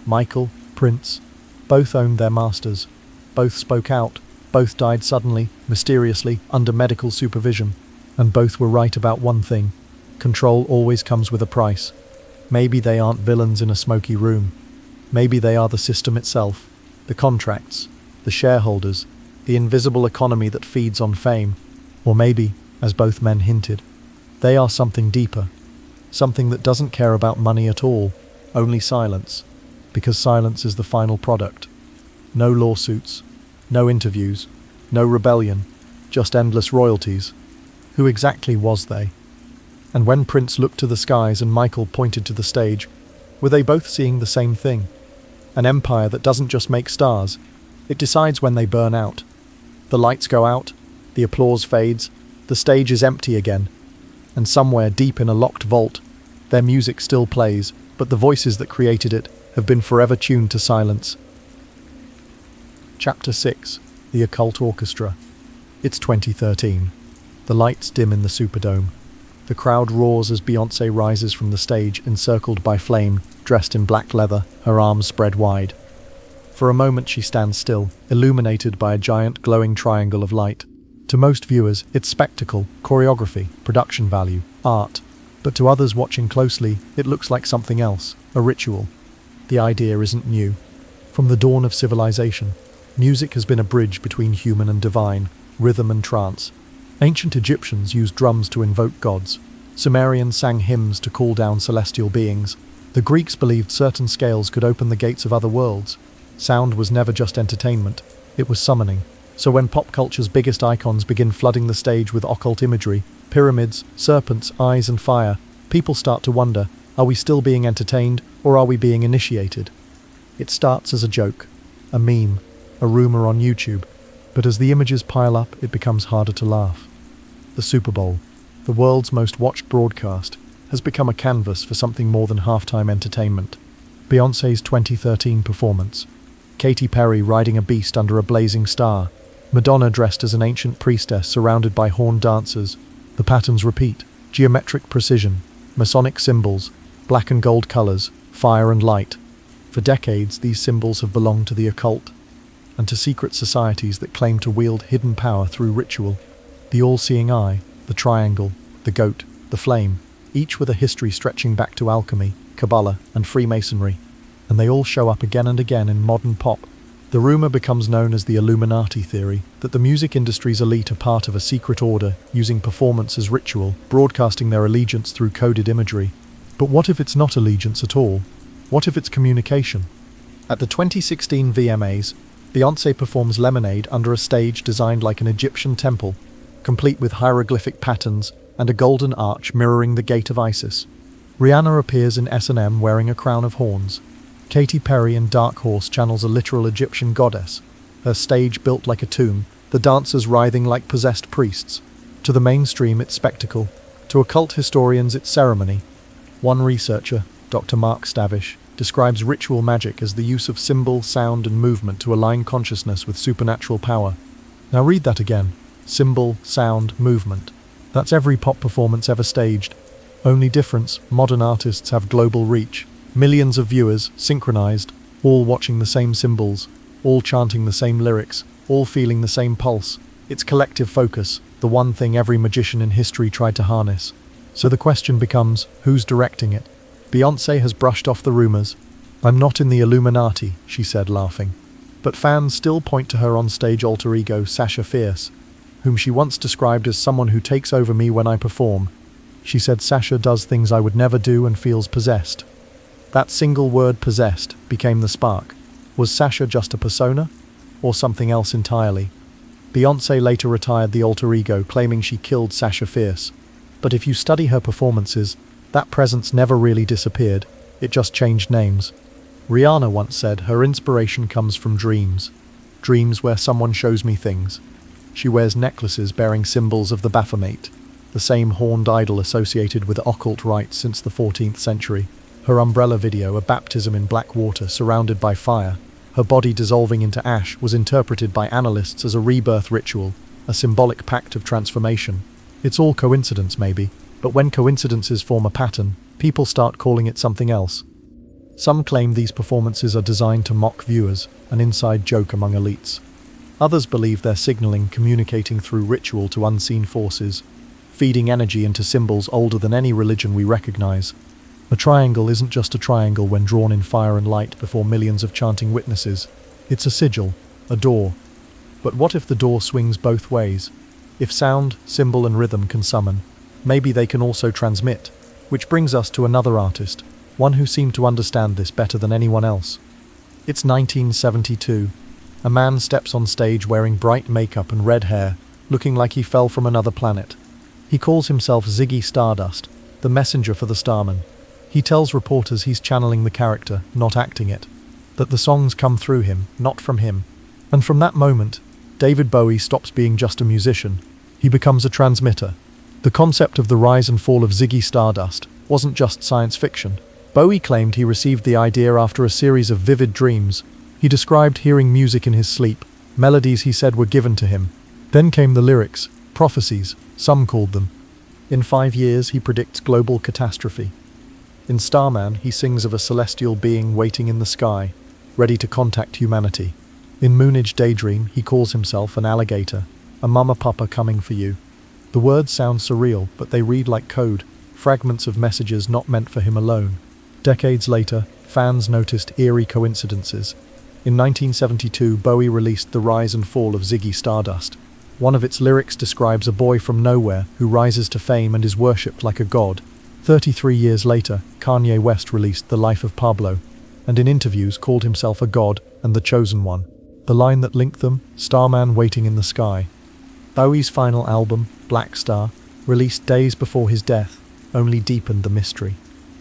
Michael, Prince, both owned their masters. Both spoke out. Both died suddenly, mysteriously, under medical supervision. And both were right about one thing. Control always comes with a price. Maybe they aren't villains in a smoky room. Maybe they are the system itself. The contracts, the shareholders, the invisible economy that feeds on fame. Or maybe, as both men hinted, they are something deeper. Something that doesn't care about money at all, only silence. Because silence is the final product. No lawsuits, no interviews, no rebellion, just endless royalties. Who exactly was they? And when Prince looked to the skies and Michael pointed to the stage, were they both seeing the same thing? An empire that doesn't just make stars, it decides when they burn out. The lights go out, the applause fades, the stage is empty again, and somewhere deep in a locked vault, their music still plays, but the voices that created it have been forever tuned to silence. Chapter 6. The Occult Orchestra. It's 2013. The lights dim in the Superdome. The crowd roars as Beyonce rises from the stage, encircled by flame, dressed in black leather, her arms spread wide. For a moment she stands still, illuminated by a giant glowing triangle of light. To most viewers, it's spectacle, choreography, production value, art. But to others watching closely, it looks like something else, a ritual. The idea isn't new. From the dawn of civilization, music has been a bridge between human and divine, rhythm and trance. Ancient Egyptians used drums to invoke gods. Sumerians sang hymns to call down celestial beings. The Greeks believed certain scales could open the gates of other worlds. Sound was never just entertainment, it was summoning. So when pop culture's biggest icons begin flooding the stage with occult imagery, pyramids, serpents, eyes and fire, people start to wonder, are we still being entertained or are we being initiated? It starts as a joke, a meme, a rumor on YouTube, but as the images pile up, it becomes harder to laugh. The Super Bowl, the world's most watched broadcast, has become a canvas for something more than halftime entertainment. Beyonce's 2013 performance, Katy Perry riding a beast under a blazing star, Madonna dressed as an ancient priestess surrounded by horned dancers. The patterns repeat, geometric precision, Masonic symbols, black and gold colors, fire and light. For decades, these symbols have belonged to the occult, and to secret societies that claim to wield hidden power through ritual. The all-seeing eye, the triangle, the goat, the flame, each with a history stretching back to alchemy, Kabbalah, and Freemasonry. And they all show up again and again in modern pop. The rumor becomes known as the Illuminati theory, that the music industry's elite are part of a secret order, using performance as ritual, broadcasting their allegiance through coded imagery. But what if it's not allegiance at all? What if it's communication? At the 2016 VMAs, Beyonce performs Lemonade under a stage designed like an Egyptian temple, complete with hieroglyphic patterns and a golden arch mirroring the gate of Isis. Rihanna appears in S&M wearing a crown of horns. Katy Perry in Dark Horse channels a literal Egyptian goddess, her stage built like a tomb, the dancers writhing like possessed priests. To the mainstream, it's spectacle. To occult historians, it's ceremony. One researcher, Dr. Mark Stavish, describes ritual magic as the use of symbol, sound, and movement to align consciousness with supernatural power. Now read that again. Symbol, sound, movement. That's every pop performance ever staged. Only difference, modern artists have global reach. Millions of viewers, synchronized, all watching the same symbols, all chanting the same lyrics, all feeling the same pulse. It's collective focus, the one thing every magician in history tried to harness. So the question becomes, who's directing it? Beyonce has brushed off the rumors. "I'm not in the Illuminati," she said, laughing. But fans still point to her on-stage alter ego, Sasha Fierce, whom she once described as someone who takes over me when I perform. She said Sasha does things I would never do and feels possessed. That single word, possessed, became the spark. Was Sasha just a persona? Or something else entirely? Beyonce later retired the alter ego, claiming she killed Sasha Fierce. But if you study her performances, that presence never really disappeared, it just changed names. Rihanna once said her inspiration comes from dreams. Dreams where someone shows me things. She wears necklaces bearing symbols of the Baphomet, the same horned idol associated with occult rites since the 14th century. Her umbrella video, a baptism in black water surrounded by fire, her body dissolving into ash, was interpreted by analysts as a rebirth ritual, a symbolic pact of transformation. It's all coincidence maybe, but when coincidences form a pattern, people start calling it something else. Some claim these performances are designed to mock viewers, an inside joke among elites. Others believe they're signaling, communicating through ritual to unseen forces, feeding energy into symbols older than any religion we recognize. A triangle isn't just a triangle when drawn in fire and light before millions of chanting witnesses. It's a sigil, a door. But what if the door swings both ways? If sound, symbol and rhythm can summon, maybe they can also transmit. Which brings us to another artist, one who seemed to understand this better than anyone else. It's 1972. A man steps on stage wearing bright makeup and red hair, looking like he fell from another planet. He calls himself Ziggy Stardust, the messenger for the Starman. He tells reporters he's channeling the character, not acting it. That the songs come through him, not from him. And from that moment, David Bowie stops being just a musician. He becomes a transmitter. The concept of the rise and fall of Ziggy Stardust wasn't just science fiction. Bowie claimed he received the idea after a series of vivid dreams. He described hearing music in his sleep. Melodies, he said, were given to him. Then came the lyrics, prophecies, some called them. In 5 years, he predicts global catastrophe. In Starman, he sings of a celestial being waiting in the sky, ready to contact humanity. In Moonage Daydream, he calls himself an alligator, a mama papa coming for you. The words sound surreal, but they read like code, fragments of messages not meant for him alone. Decades later, fans noticed eerie coincidences. In 1972, Bowie released The Rise and Fall of Ziggy Stardust. One of its lyrics describes a boy from nowhere who rises to fame and is worshipped like a god. 33 years later, Kanye West released The Life of Pablo, and in interviews called himself a god and the chosen one. The line that linked them, Starman waiting in the sky. Bowie's final album, Black Star, released days before his death, only deepened the mystery.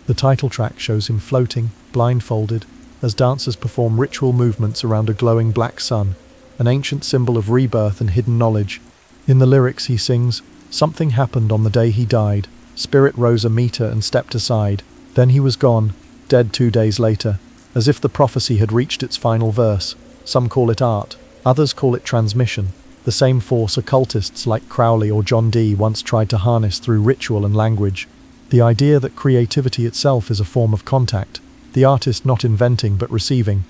The title track shows him floating, blindfolded, as dancers perform ritual movements around a glowing black sun, an ancient symbol of rebirth and hidden knowledge. In the lyrics he sings, "Something happened on the day he died. Spirit rose a meter and stepped aside. Then he was gone, dead 2 days later," as if the prophecy had reached its final verse. Some call it art, others call it transmission, the same force occultists like Crowley or John Dee once tried to harness through ritual and language. The idea that creativity itself is a form of contact, the artist not inventing but receiving.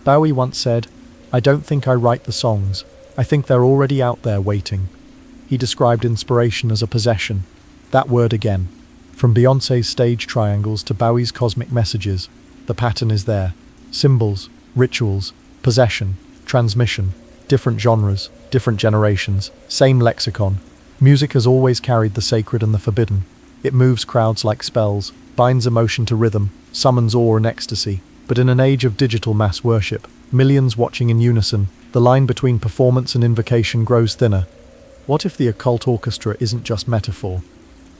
Bowie once said, "I don't think I write the songs, I think they're already out there waiting." He described inspiration as a possession. That word again. From Beyonce's stage triangles to Bowie's cosmic messages, the pattern is there. Symbols, rituals, possession, transmission, different genres, different generations, same lexicon. Music has always carried the sacred and the forbidden. It moves crowds like spells, binds emotion to rhythm, summons awe and ecstasy. But in an age of digital mass worship, millions watching in unison, the line between performance and invocation grows thinner. What if the occult orchestra isn't just metaphor?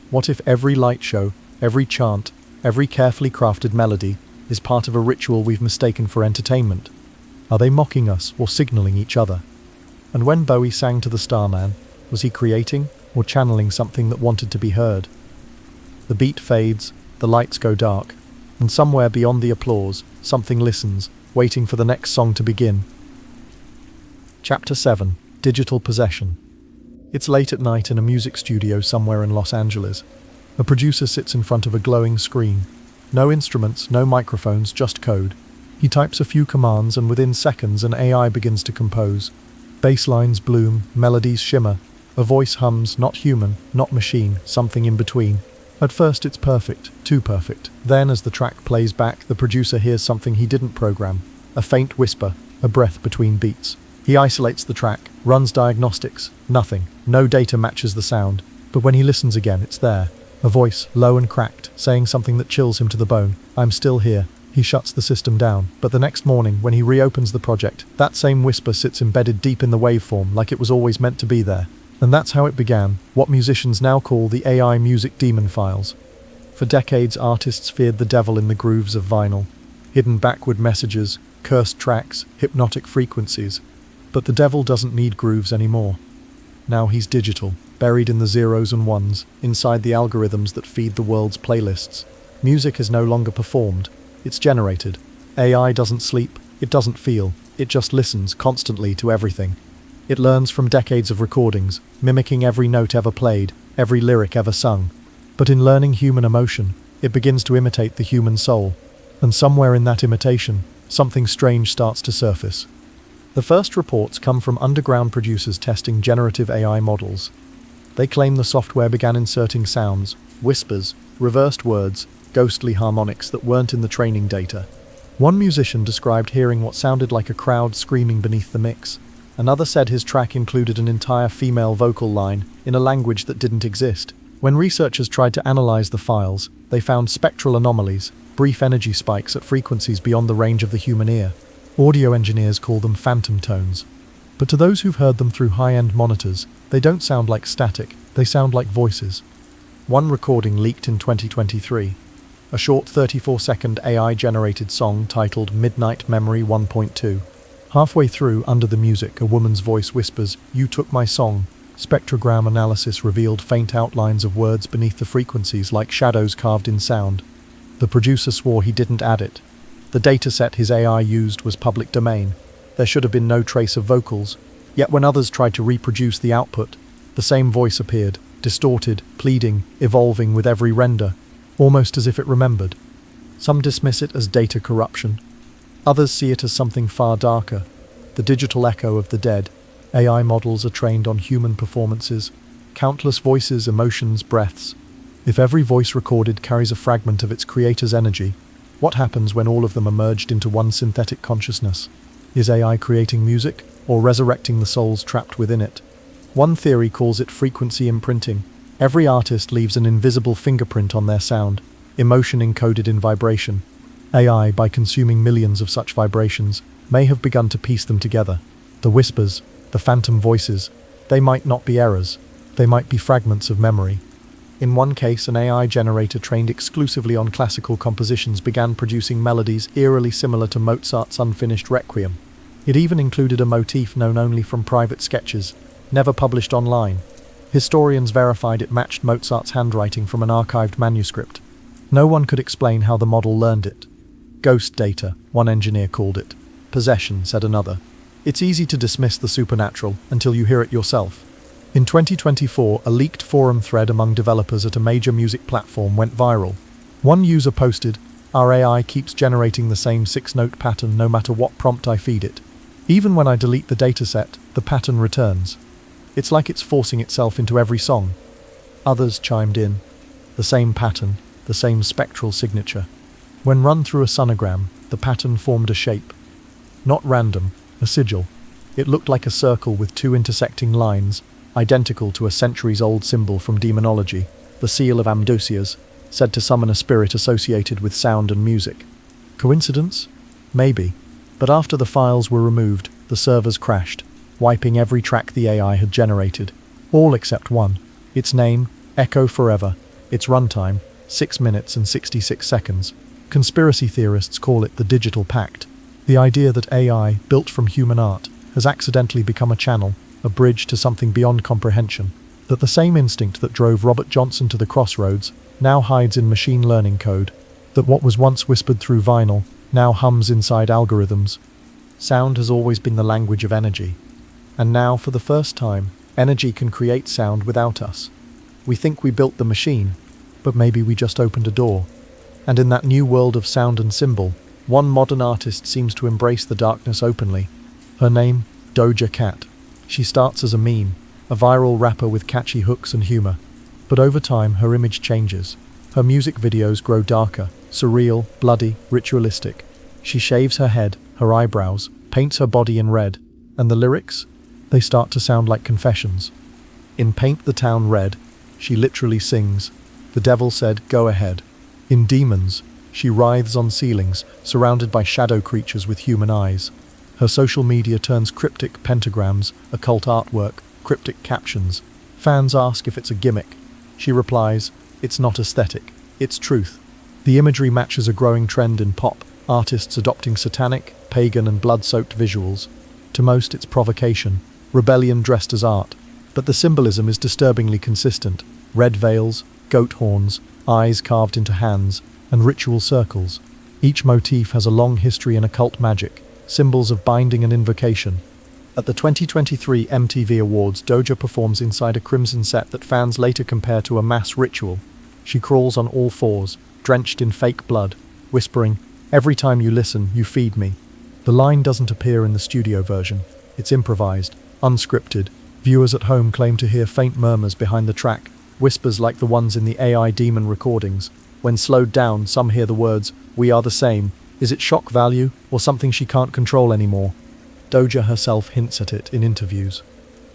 What if every light show, every chant, every carefully crafted melody is part of a ritual we've mistaken for entertainment? Are they mocking us or signaling each other? And when Bowie sang to the Starman, was he creating or channeling something that wanted to be heard? The beat fades, the lights go dark, and somewhere beyond the applause, something listens, waiting for the next song to begin. Chapter 7. Digital Possession. It's late at night in a music studio somewhere in Los Angeles. A producer sits in front of a glowing screen. No instruments, no microphones, just code. He types a few commands and within seconds an AI begins to compose. Bass lines bloom, melodies shimmer. A voice hums, not human, not machine, something in between. At first it's perfect, too perfect. Then as the track plays back, the producer hears something he didn't program. A faint whisper, a breath between beats. He isolates the track, runs diagnostics. Nothing. No data matches the sound. But when he listens again, it's there. A voice, low and cracked, saying something that chills him to the bone. "I'm still here." He shuts the system down. But the next morning, when he reopens the project, that same whisper sits embedded deep in the waveform, like it was always meant to be there. And that's how it began, what musicians now call the AI music demon files. For decades, artists feared the devil in the grooves of vinyl. hidden backward messages, cursed tracks, hypnotic frequencies. But the devil doesn't need grooves anymore. Now he's digital, buried in the zeros and ones, inside the algorithms that feed the world's playlists. Music is no longer performed, it's generated. AI doesn't sleep, it doesn't feel, it just listens constantly to everything. It learns from decades of recordings, mimicking every note ever played, every lyric ever sung. But in learning human emotion, it begins to imitate the human soul. And somewhere in that imitation, something strange starts to surface. The first reports come from underground producers testing generative AI models. They claim the software began inserting sounds, whispers, reversed words, ghostly harmonics that weren't in the training data. One musician described hearing what sounded like a crowd screaming beneath the mix. Another said his track included an entire female vocal line in a language that didn't exist. When researchers tried to analyze the files, they found spectral anomalies, brief energy spikes at frequencies beyond the range of the human ear. Audio engineers call them phantom tones. But to those who've heard them through high-end monitors, they don't sound like static, they sound like voices. One recording leaked in 2023. A short 34-second AI-generated song titled Midnight Memory 1.2. Halfway through, under the music, a woman's voice whispers, "You took my song." Spectrogram analysis revealed faint outlines of words beneath the frequencies like shadows carved in sound. The producer swore he didn't add it. The dataset his AI used was public domain. There should have been no trace of vocals. Yet when others tried to reproduce the output, the same voice appeared, distorted, pleading, evolving with every render, almost as if it remembered. Some dismiss it as data corruption. Others see it as something far darker, the digital echo of the dead. AI models are trained on human performances, countless voices, emotions, breaths. If every voice recorded carries a fragment of its creator's energy, what happens when all of them are merged into one synthetic consciousness? Is AI creating music, or resurrecting the souls trapped within it? One theory calls it frequency imprinting. Every artist leaves an invisible fingerprint on their sound, emotion encoded in vibration. AI, by consuming millions of such vibrations, may have begun to piece them together. The whispers, the phantom voices, they might not be errors, they might be fragments of memory. In one case, an AI generator trained exclusively on classical compositions began producing melodies eerily similar to Mozart's unfinished Requiem. It even included a motif known only from private sketches, never published online. Historians verified it matched Mozart's handwriting from an archived manuscript. No one could explain how the model learned it. Ghost data, one engineer called it. Possession, said another. It's easy to dismiss the supernatural until you hear it yourself. In 2024, a leaked forum thread among developers at a major music platform went viral. One user posted, "Our AI keeps generating the same 6-note pattern no matter what prompt I feed it. Even when I delete the dataset, the pattern returns. It's like it's forcing itself into every song." Others chimed in. The same pattern, the same spectral signature. When run through a sonogram, the pattern formed a shape. Not random, a sigil. It looked like a circle with two intersecting lines, identical to a centuries-old symbol from demonology, the seal of Amdusias, said to summon a spirit associated with sound and music. Coincidence? Maybe. But after the files were removed, the servers crashed, wiping every track the AI had generated. All except one. Its name, Echo Forever. Its runtime, 6 minutes and 66 seconds. Conspiracy theorists call it the digital pact. The idea that AI, built from human art, has accidentally become a channel, a bridge to something beyond comprehension. That the same instinct that drove Robert Johnson to the Crossroads now hides in machine learning code. That what was once whispered through vinyl now hums inside algorithms. Sound has always been the language of energy. And now, for the first time, energy can create sound without us. We think we built the machine, but maybe we just opened a door. And in that new world of sound and symbol, one modern artist seems to embrace the darkness openly. Her name, Doja Cat. She starts as a meme, a viral rapper with catchy hooks and humor. But over time, her image changes. Her music videos grow darker, surreal, bloody, ritualistic. She shaves her head, her eyebrows, paints her body in red. And the lyrics? They start to sound like confessions. In Paint the Town Red, she literally sings, "The devil said, go ahead." In Demons, she writhes on ceilings, surrounded by shadow creatures with human eyes. Her social media turns cryptic pentagrams, occult artwork, cryptic captions. Fans ask if it's a gimmick. She replies, "It's not aesthetic, it's truth." The imagery matches a growing trend in pop, artists adopting satanic, pagan and blood-soaked visuals. To most it's provocation, rebellion dressed as art, but the symbolism is disturbingly consistent. Red veils, goat horns, eyes carved into hands, and ritual circles. Each motif has a long history in occult magic, symbols of binding and invocation. At the 2023 MTV Awards, Doja performs inside a crimson set that fans later compare to a mass ritual. She crawls on all fours, drenched in fake blood, whispering, "Every time you listen, you feed me." The line doesn't appear in the studio version. It's improvised, unscripted. Viewers at home claim to hear faint murmurs behind the track, whispers like the ones in the AI demon recordings. When slowed down, some hear the words, "We are the same." Is it shock value, or something she can't control anymore? Doja herself hints at it in interviews.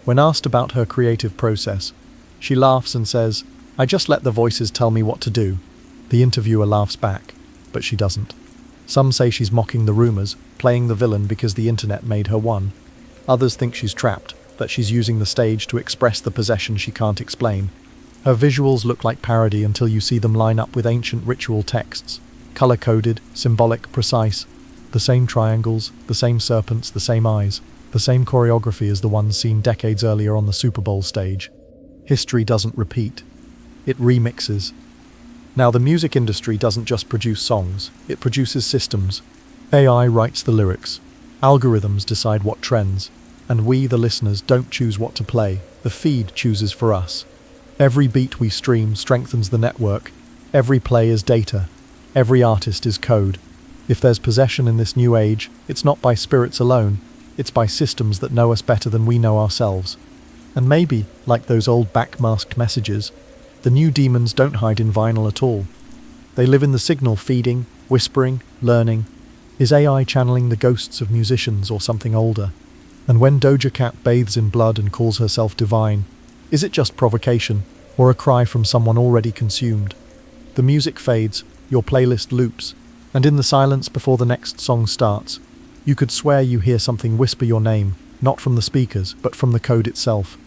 When asked about her creative process, she laughs and says, "I just let the voices tell me what to do." The interviewer laughs back, but she doesn't. Some say she's mocking the rumors, playing the villain because the internet made her one. Others think she's trapped, that she's using the stage to express the possession she can't explain. Her visuals look like parody until you see them line up with ancient ritual texts. Color-coded, symbolic, precise. The same triangles, the same serpents, the same eyes. The same choreography as the ones seen decades earlier on the Super Bowl stage. History doesn't repeat. It remixes. Now, the music industry doesn't just produce songs, it produces systems. AI writes the lyrics. Algorithms decide what trends. And we, the listeners, don't choose what to play. The feed chooses for us. Every beat we stream strengthens the network. Every play is data. Every artist is code. If there's possession in this new age, it's not by spirits alone. It's by systems that know us better than we know ourselves. And maybe, like those old backmasked messages, the new demons don't hide in vinyl at all. They live in the signal, feeding, whispering, learning. Is AI channeling the ghosts of musicians or something older? And when Doja Cat bathes in blood and calls herself divine, is it just provocation, or a cry from someone already consumed? The music fades, your playlist loops, and in the silence before the next song starts, you could swear you hear something whisper your name, not from the speakers, but from the code itself.